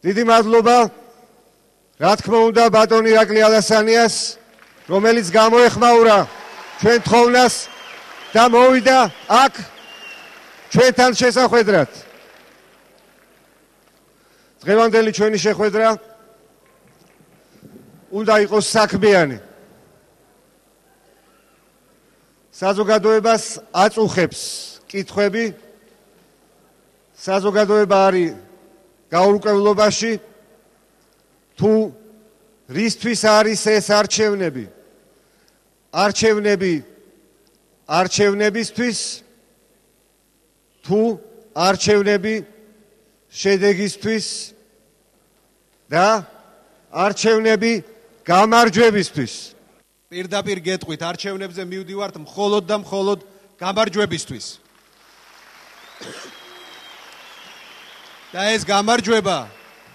დიდი მადლობა, რა თქმა უნდა, ბატონ ირაკლი ალასანიას, რომელიც გამოეხმაურა ჩვენ თხოვნას და მოვიდა აქ ჩვენთან შესახვედრად. დღევანდელი ჩვენი შეხვედრა უნდა იყოს საქმიანი. საზოგადოებას აწუხებს კითხვები, საზოგადოება არის გაურკვევლობაში, თუ რისთვის არის ეს არჩევნები. არჩევნებისთვის, თუ არჩევნები შედეგისთვის და არჩევნები გამარჯვებისთვის. პირდაპირ გეტყვით, არჩევნებზე მივდივართ მხოლოდ და მხოლოდ გამარჯვებისთვის. და ეს გამარჯვება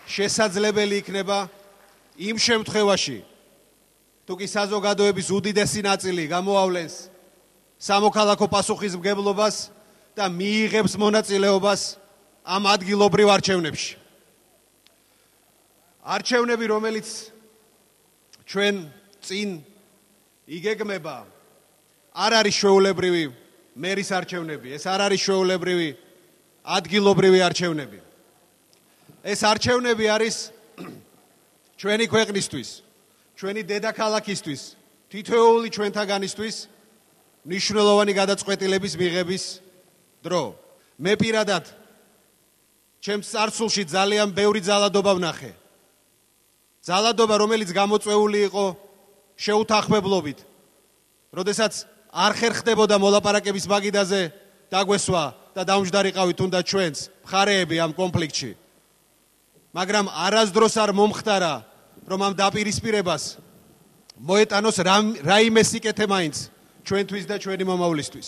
შესაძლებელი იქნება იმ შემთხვევაში, თუ კი საზოგადოების უდიდესი ნაწილი გამოავლენს სამოქალაქო პასუხისმგებლობას და მიიღებს მონაწილეობას ამ ადგილობრივ არჩევნებში. არჩევნები, რომელიც ჩვენ წინ იგეგმება, არ არის ჩვეულებრივი მერის არჩევნები, ეს არ არის ჩვეულებრივი ადგილობრივი არჩევნები. ეს არჩევნები არის ჩვენი ქვეყნისთვის, ჩვენი დედაქალაქისთვის, თითოეული ჩვენთაგანისთვის მნიშვნელოვანი გადაწყვეტილების მიღების დრო. მე პირადად ჩემს წარსულში ძალიან ბევრი ძალადობა ვნახე. ძალადობა, რომელიც გამოწვეული იყო შეუთანხმებლობით. როდესაც არ ხერხდებოდა მოლაპარაკების მაგიდაზე დაგვესვა და დამჯდარიყავით თუნდაც ჩვენც მხარეები ამ კონფლიქტში. მაგრამ არასდროს არ მომხდარა, რომ ამ დაპირისპირებას მოეტანოს რაიმე სიკეთე მაინც ჩვენთვის და ჩვენი მომავლისთვის.